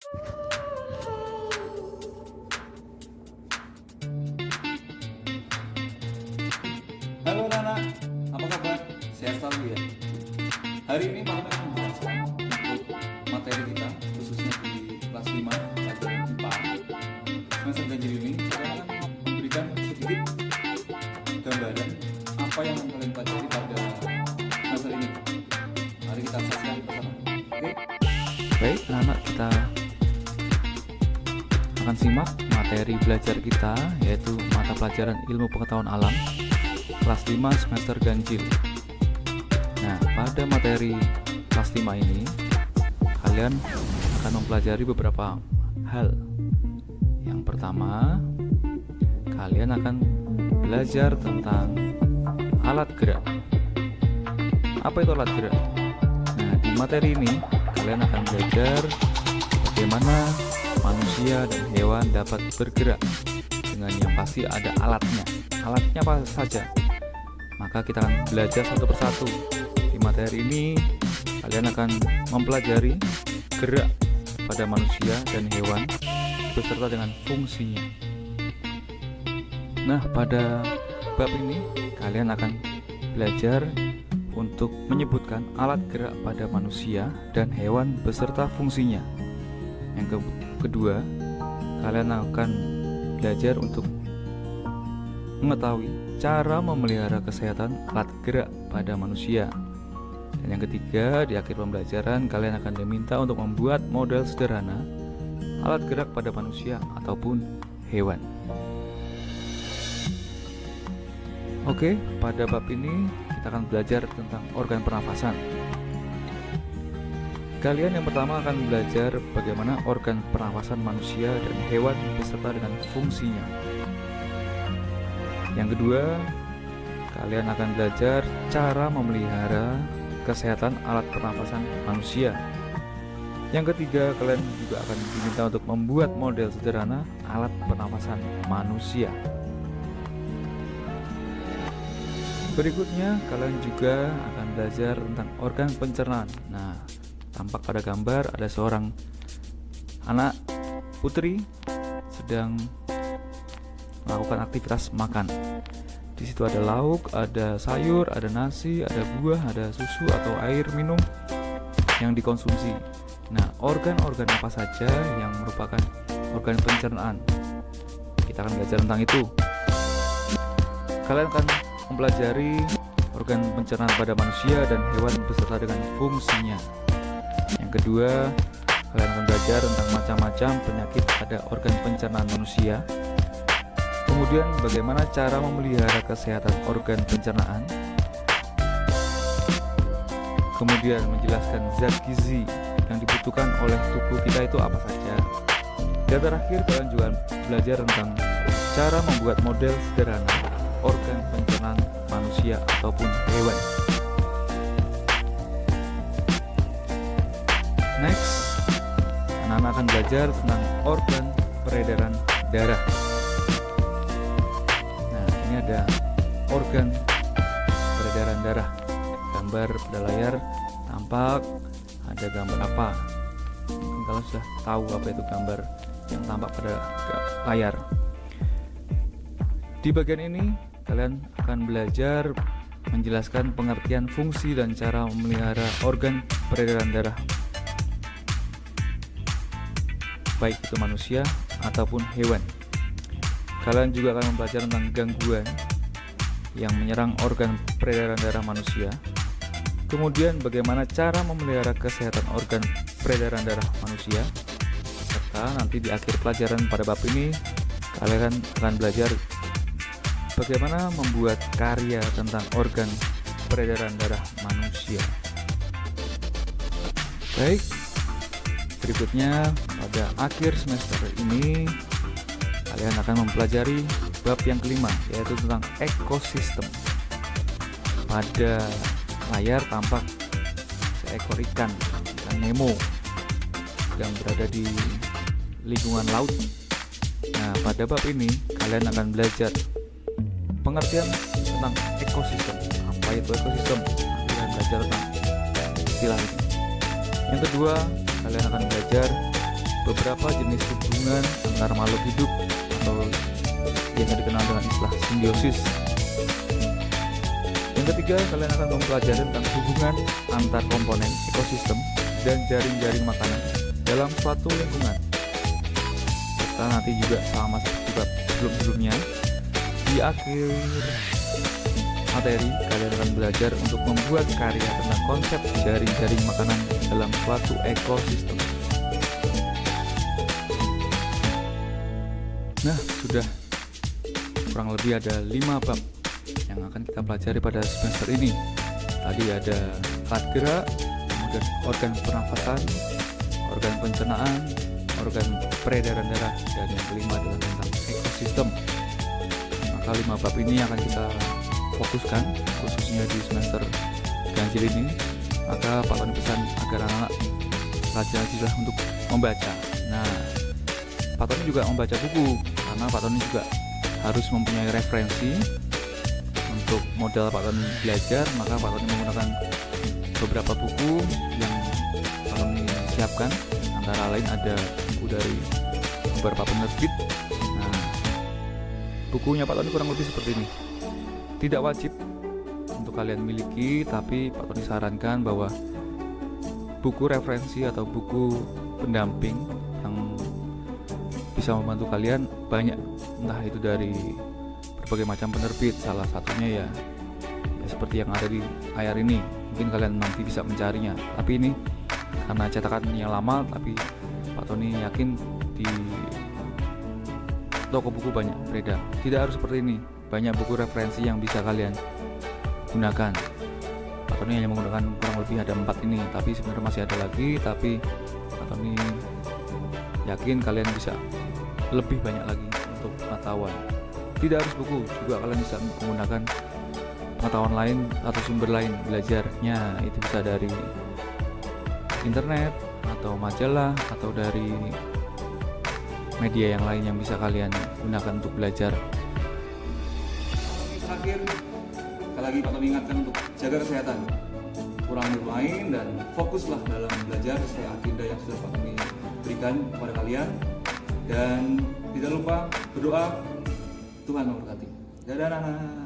Halo anak, apa kabar? Sehat selalu ya. Hari ini Pak akan menjelaskan untuk materi kita, khususnya di kelas 5 pelajaran IPA semester ganjil ini. Saya akan memberikan sedikit gambaran apa yang akan kalian pelajari pada semester ini. Mari kita saksikan bersama. Oke? Baik, anak-anak, kita akan simak materi belajar kita, yaitu mata pelajaran ilmu pengetahuan alam kelas 5 semester ganjil. Nah, pada materi kelas 5 ini kalian akan mempelajari beberapa hal. Yang pertama, kalian akan belajar tentang alat gerak. Apa itu alat gerak? Nah, di materi ini kalian akan belajar bagaimana manusia dan hewan dapat bergerak dengan yang pasti ada alatnya. Alatnya apa saja? Maka kita akan belajar satu persatu. Di materi ini kalian akan mempelajari gerak pada manusia dan hewan beserta dengan fungsinya. Nah, pada bab ini kalian akan belajar untuk menyebutkan alat gerak pada manusia dan hewan beserta fungsinya. Yang kedua, kalian akan belajar untuk mengetahui cara memelihara kesehatan alat gerak pada manusia. Dan yang ketiga, di akhir pembelajaran kalian akan diminta untuk membuat model sederhana alat gerak pada manusia ataupun hewan. Oke, pada bab ini kita akan belajar tentang organ pernafasan. Kalian yang pertama akan belajar bagaimana organ pernafasan manusia dan hewan beserta dengan fungsinya. Yang kedua, kalian akan belajar cara memelihara kesehatan alat pernafasan manusia. Yang ketiga, kalian juga akan diminta untuk membuat model sederhana alat pernafasan manusia. Berikutnya, kalian juga akan belajar tentang organ pencernaan. Nah, tampak pada gambar ada seorang anak putri sedang melakukan aktivitas makan. Di situ ada lauk, ada sayur, ada nasi, ada buah, ada susu atau air minum yang dikonsumsi. Nah, organ-organ apa saja yang merupakan organ pencernaan? Kita akan belajar tentang itu. Kalian akan mempelajari organ pencernaan pada manusia dan hewan beserta dengan fungsinya. Yang kedua, kalian akan belajar tentang macam-macam penyakit pada organ pencernaan manusia. Kemudian bagaimana cara memelihara kesehatan organ pencernaan. Kemudian menjelaskan zat gizi yang dibutuhkan oleh tubuh kita itu apa saja. Dan terakhir kalian juga belajar tentang cara membuat model sederhana organ pencernaan manusia ataupun hewan. Next, anak-anak akan belajar tentang organ peredaran darah. Ada organ peredaran darah. Gambar pada layar tampak ada gambar apa? Mungkin kalian sudah tahu apa itu gambar yang tampak pada layar. Di bagian ini kalian akan belajar menjelaskan pengertian fungsi dan cara memelihara organ peredaran darah, baik itu manusia ataupun hewan. Kalian juga akan mempelajari tentang gangguan yang menyerang organ peredaran darah manusia. Kemudian bagaimana cara memelihara kesehatan organ peredaran darah manusia. Serta nanti di akhir pelajaran pada bab ini kalian akan belajar bagaimana membuat karya tentang organ peredaran darah manusia. Baik, berikutnya pada akhir semester ini kalian akan mempelajari bab yang kelima, yaitu tentang ekosistem. Pada layar tampak seekor ikan Nemo yang berada di lingkungan laut. Nah, pada bab ini kalian akan belajar pengertian tentang ekosistem. Apa itu ekosistem? Kalian belajar tentang istilah ini. Yang kedua, kalian akan belajar beberapa jenis hubungan antar makhluk hidup atau yang dikenal dengan istilah simbiosis. Yang ketiga, kalian akan mempelajari tentang hubungan antar komponen ekosistem dan jaring-jaring makanan dalam suatu lingkungan. Serta nanti juga sama seperti bab sebelum-sebelumnya, di akhir materi kalian akan belajar untuk membuat karya tentang konsep jaring-jaring makanan dalam suatu ekosistem. Nah, sudah kurang lebih ada 5 bab yang akan kita pelajari pada semester ini. Tadi ada alat gerak, kemudian organ pernafasan, organ pencernaan, organ peredaran darah, dan yang kelima adalah tentang ekosistem. Maka 5 bab ini akan kita fokuskan khususnya di semester ganjil ini. Maka Pak Tony pesan agar anak-anak rajin-rajinlah untuk membaca. Nah, Pak Tony juga membaca buku karena Pak Tony juga harus mempunyai referensi untuk modal Pak Tony belajar. Maka Pak Tony menggunakan beberapa buku yang Pak Tony siapkan, antara lain ada buku dari beberapa penerbit. Nah, bukunya Pak Tony kurang lebih seperti ini. Tidak wajib untuk kalian miliki, tapi Pak Tony sarankan bahwa buku referensi atau buku pendamping yang bisa membantu kalian banyak, entah itu dari berbagai macam penerbit. Salah satunya ya seperti yang ada di layar ini. Mungkin kalian nanti bisa mencarinya, tapi ini karena cetakannya lama, tapi Pak Tony yakin di toko buku banyak beredar. Tidak harus seperti ini, banyak buku referensi yang bisa kalian gunakan. Pak Tony hanya menggunakan kurang lebih ada 4 ini, tapi sebenarnya masih ada lagi, tapi Pak Tony yakin kalian bisa lebih banyak lagi untuk pengetahuan. Tidak harus buku, juga kalian bisa menggunakan pengetahuan lain atau sumber lain belajarnya. Itu bisa dari internet atau majalah atau dari media yang lain yang bisa kalian gunakan untuk belajar. Terakhir, sekali lagi Pak Tony ingatkan untuk jaga kesehatan, kurangi bermain, dan fokuslah dalam belajar sesuai agenda yang sudah Pak Tony berikan kepada kalian. Dan tidak lupa berdoa, Tuhan memberkati. Dadah anak-anak.